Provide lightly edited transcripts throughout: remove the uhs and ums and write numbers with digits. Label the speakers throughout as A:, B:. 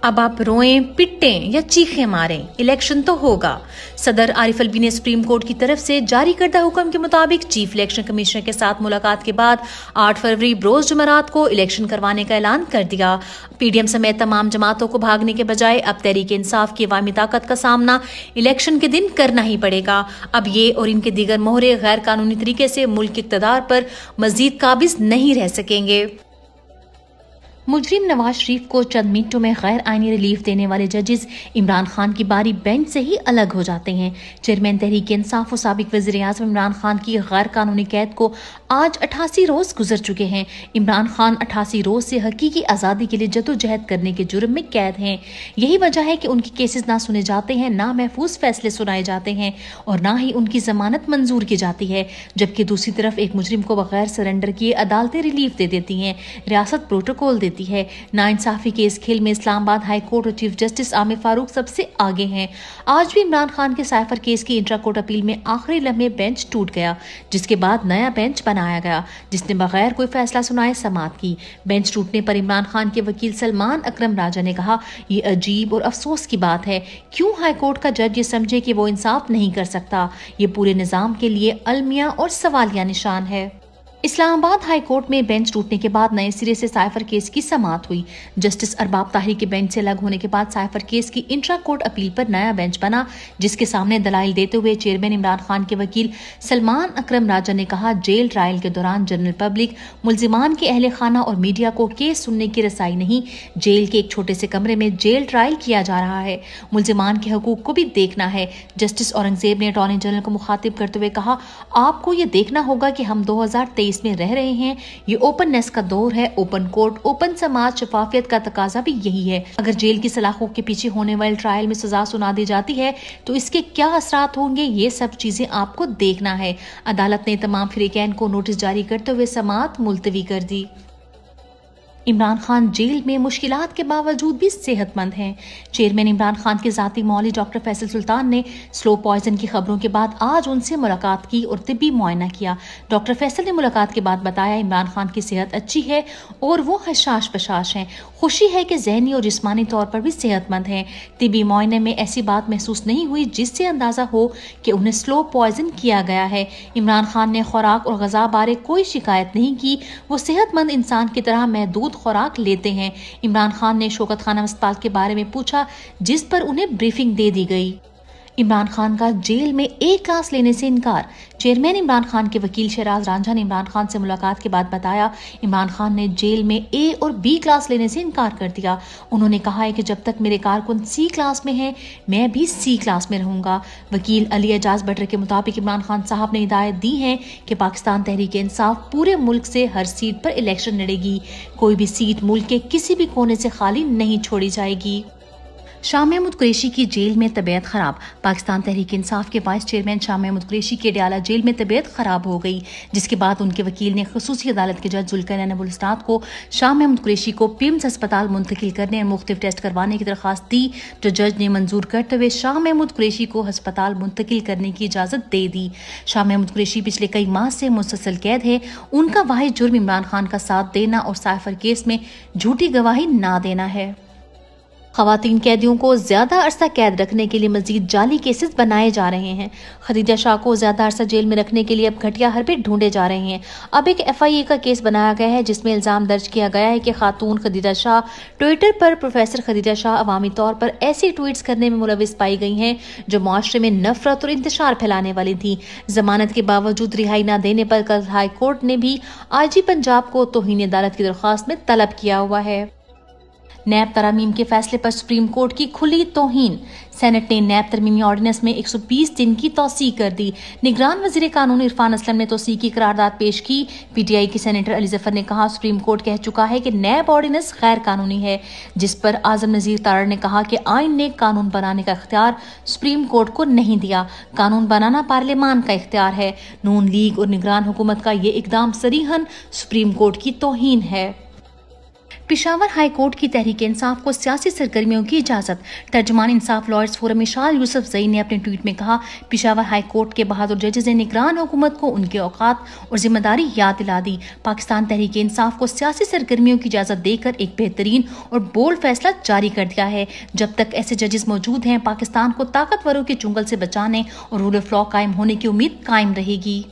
A: अब आप रोएं, पिटें या चीखें मारें, इलेक्शन तो होगा। सदर आरिफ अलवी ने सुप्रीम कोर्ट की तरफ से जारी करदा हुक्म के मुताबिक चीफ इलेक्शन कमिश्नर के साथ मुलाकात के बाद 8 फरवरी बरोज जुमेरात को इलेक्शन करवाने का ऐलान कर दिया। पीडीएम समेत तमाम जमातों को भागने के बजाय अब तहरीक इंसाफ की अवामी ताकत का सामना इलेक्शन के दिन करना ही पड़ेगा। अब ये और इनके दीगर मोहरे गैर कानूनी तरीके से मुल्क के इक़्तिदार पर मजीद काबिज नहीं रह सकेंगे। मुजरिम नवाज शरीफ को चंद मिनटों में गैर आईनी रिलीफ देने वाले जजेस इमरान खान की बारी बेंच से ही अलग हो जाते हैं। चेयरमैन तहरीक इंसाफ और साबिक वज़ीर आज़म इमरान खान की गैर कानूनी कैद को आज 88 रोज गुजर चुके हैं। इमरान खान 88 रोज से हकीकी आज़ादी के लिए जदोजहद करने के जुर्म में कैद हैं। यही वजह है कि उनके केसेस ना सुने जाते हैं, ना महफूज फैसले सुनाए जाते हैं और ना ही उनकी जमानत मंजूर की जाती है। जबकि दूसरी तरफ एक मुजरिम को बगैर सरेंडर किए अदालतें रिलीफ दे देती हैं, रियासत प्रोटोकॉल देती है। नाइंसाफी के इस खेल में इस्लामाबाद हाई कोर्ट और चीफ जस्टिस आमिर फारूक सबसे आगे हैं। आज भी इमरान खान के साइफर केस की इंट्रा कोर्ट अपील में आखिरी लम्हे बेंच टूट गया, जिसके बाद नया बेंच बनाया गया जिसने बगैर कोई फैसला सुनाए समाअत की। बेंच टूटने पर इमरान खान के वकील सलमान अकरम राजा ने कहा, ये अजीब और अफसोस की बात है। क्यों हाई कोर्ट का जज ये समझे कि वो इंसाफ नहीं कर सकता? ये पूरे निजाम के लिए अलमिया और सवालिया निशान है। इस्लामाबाद हाई कोर्ट में बेंच टूटने के बाद नए सिरे से साइफर केस की समाअत हुई। जस्टिस अरबाब ताहिरी के बेंच से अलग होने के बाद साइफर केस की इंट्रा कोर्ट अपील पर नया बेंच बना, जिसके सामने दलाइल देते हुए चेयरमैन इमरान खान के वकील सलमान अकरम राजा ने कहा, जेल ट्रायल के दौरान जनरल पब्लिक, मुल्जिमान के अहले खाना और मीडिया को केस सुनने की रसाई नहीं। जेल के एक छोटे से कमरे में जेल ट्रायल किया जा रहा है, मुल्जिमान के हकूक को भी देखना है। जस्टिस औरंगजेब ने अटॉर्नी जनरल को मुखातिब करते हुए कहा, आपको ये देखना होगा कि हम 2023 में रह रहे हैं। ये ओपननेस का दौर है, ओपन कोर्ट, ओपन समाज, शफाफियत का तकाजा भी यही है। अगर जेल की सलाखों के पीछे होने वाले ट्रायल में सजा सुना दी जाती है तो इसके क्या असरात होंगे, ये सब चीजें आपको देखना है। अदालत ने तमाम फरीकैन को नोटिस जारी करते हुए समाअत मुलतवी कर दी। इमरान खान जेल में मुश्किलात के बावजूद भी सेहतमंद हैं। चेयरमैन इमरान खान के जाती मौली डॉक्टर फैसल सुल्तान ने स्लो पॉइजन की खबरों के बाद आज उनसे मुलाकात की और तिब्बी मुआयना किया। डॉक्टर फैसल ने मुलाकात के बाद बताया, इमरान खान की सेहत अच्छी है और वो हशाश बशाश हैं। खुशी है कि जहनी और जिस्मानी तौर पर भी सेहतमंद हैं। तिब्बी मुआयने में ऐसी बात महसूस नहीं हुई जिससे अंदाजा हो कि उन्हें स्लो पॉइजन किया गया है। इमरान खान ने खुराक और गजा बारे कोई शिकायत नहीं की, वो सेहतमंद इंसान की तरह महदूद खुराक लेते हैं। इमरान खान ने शौकत खाना अस्पताल के बारे में पूछा, जिस पर उन्हें ब्रीफिंग दे दी गई। इमरान खान का जेल में ए क्लास लेने से इनकार। चेयरमैन इमरान खान के वकील शहराज रांझा ने इमरान खान से मुलाकात के बाद बताया, इमरान खान ने जेल में ए और बी क्लास लेने से इनकार कर दिया। उन्होंने कहा है कि जब तक मेरे कारकुन सी क्लास में हैं, मैं भी सी क्लास में रहूंगा। वकील अली एजाज बटर के मुताबिक इमरान खान साहब ने हिदायत दी है कि पाकिस्तान तहरीक इंसाफ पूरे मुल्क से हर सीट पर इलेक्शन लड़ेगी। कोई भी सीट मुल्क के किसी भी कोने से खाली नहीं छोड़ी जाएगी। शाह महमूद कुरैशी की जेल में तबीयत खराब। पाकिस्तान तहरीक इंसाफ के वाइस चेयरमैन शाह महमूद कुरैशी के डयाला जेल में तबीयत खराब हो गई, जिसके बाद उनके वकील ने खसूसी अदालत के जज जुल्करनैन अबुल इस्ताद को शाह महमूद कुरैशी को पिम्स अस्पताल मुंतकिल करने और मुख्तलिफ टेस्ट करवाने की दरख्वास्त दी, जो जज ने मंजूर करते हुए शाह महमूद कुरैशी को अस्पताल मुंतकिल करने की इजाजत दे दी। शाह महमूद कुरैशी पिछले कई माह से मुसलसल कैद है। उनका वाहिद जुर्म इमरान खान का साथ देना और साइफर केस में झूठी गवाही ना देना है। खवातीन कैदियों को ज्यादा अरसा कैद रखने के लिए मजीद जाली केसेस बनाए जा रहे हैं। खदीजा शाह को ज्यादा अरसा जेल में रखने के लिए अब घटिया हरबे ढूंढे जा रहे हैं। अब एक FIA का केस बनाया गया है जिसमें इल्जाम दर्ज किया गया है कि खातून खदीजा शाह ट्विटर पर प्रोफेसर खदीजा शाह अवामी तौर पर ऐसी ट्वीट्स करने में मुलविस पाई गई हैं जो मुआशरे में नफरत और इंतशार फैलाने वाली थी। जमानत के बावजूद रिहाई न देने पर कल हाई कोर्ट ने भी IG पंजाब को तौहीन अदालत की दरख्वास्त में तलब किया हुआ है। नैब तरमीम के फैसले पर सुप्रीम कोर्ट की खुली तौहीन। सेनेट ने नैब तरमीमी ऑर्डिनेंस में 120 दिन की तौसीह कर दी। निगरान वजीर कानून इरफान असलम ने तौसीह की करारदाद पेश की। PTI की सेनेटर अली जफर ने कहा, सुप्रीम कोर्ट कह चुका है कि नैब ऑर्डिनेंस गैर कानूनी है, जिस पर आजम नजीर तारड़ ने कहा कि आइन ने कानून बनाने का इख्तियार सुप्रीम कोर्ट को नहीं दिया। कानून बनाना पार्लियामान का इख्तियार है। नून लीग और निगरान हुकूमत का ये इकदाम सरीहन सुप्रीम कोर्ट की तौहीन है। پشاور ہائی کورٹ کی تحریک انصاف کو سیاسی سرگرمیوں کی اجازت۔ ترجمان انصاف لائرز فورم اشال یوسف زئی نے اپنے ٹویٹ میں کہا، پشاور ہائی کورٹ کے بہادر ججز نے نگران حکومت کو ان کے اوقات اور ذمہ داری یاد دلا دی۔ پاکستان تحریک انصاف کو سیاسی سرگرمیوں کی اجازت دے کر ایک بہترین اور بولڈ فیصلہ جاری کر دیا ہے۔ جب تک ایسے ججز موجود ہیں، پاکستان کو طاقتوروں کے چنگل سے بچانے اور رول آف لا قائم ہونے کی امید قائم رہے گی۔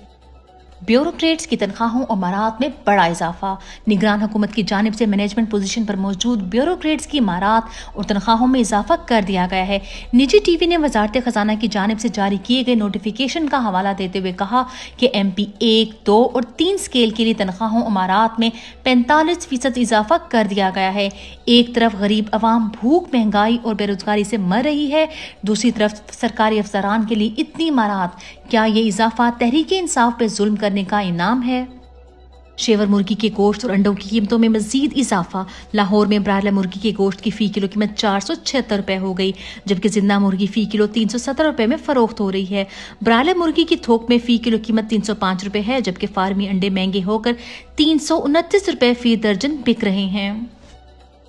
A: بیوروکریٹس کی تنخواہوں اور مہارات میں بڑا اضافہ۔ نگران حکومت کی جانب سے مینجمنٹ پوزیشن پر موجود بیوروکریٹس کی مہارات اور تنخواہوں میں اضافہ کر دیا گیا ہے۔ نجی ٹی وی نے وزارت خزانہ کی جانب سے جاری کیے گئے نوٹیفیکیشن کا حوالہ دیتے ہوئے کہا کہ MP 1، 2 اور 3 اسکیل کے لیے تنخواہوں اور مہارات میں 45% اضافہ کر دیا گیا ہے۔ ایک طرف غریب عوام بھوک، مہنگائی اور بے روزگاری سے مر رہی ہے، دوسری طرف سرکاری افسران کے لیے اتنی مہارات۔ کیا یہ اضافہ تحریک انصاف پہ ظلم کرنے کا انعام ہے؟ شیور مرغی کے گوشت اور انڈوں کی قیمتوں میں مزید اضافہ۔ لاہور میں برائلر مرغی کے گوشت کی فی کلو قیمت 476 روپے ہو گئی، جبکہ زندہ مرغی فی کلو 370 روپے میں فروخت ہو رہی ہے۔ برائلر مرغی کی تھوک میں فی کلو قیمت 305 روپے ہے، جبکہ فارمی انڈے مہنگے ہو کر 329 روپے فی درجن بک رہے ہیں۔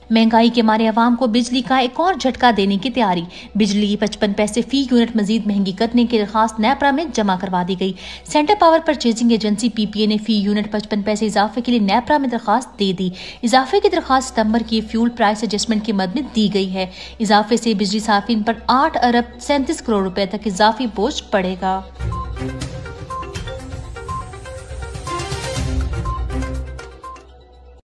A: مہنگائی کے مارے عوام کو بجلی کا ایک اور جھٹکا دینے کی تیاری۔ بجلی 55 پیسے فی یونٹ مزید مہنگی کرنے کی درخواست نیپرا میں جمع کروا دی گئی۔ Centre power purchasing agency PPA نے فی یونٹ 55 پیسے اضافے کے لیے نیپرا میں درخواست دے دی۔ اضافے کی درخواست ستمبر کی فیول پرائس ایڈجسٹمنٹ کے مد میں دی گئی ہے۔ اضافے سے بجلی صارفین پر 8 ارب 37 کروڑ روپے تک اضافی بوجھ پڑے گا۔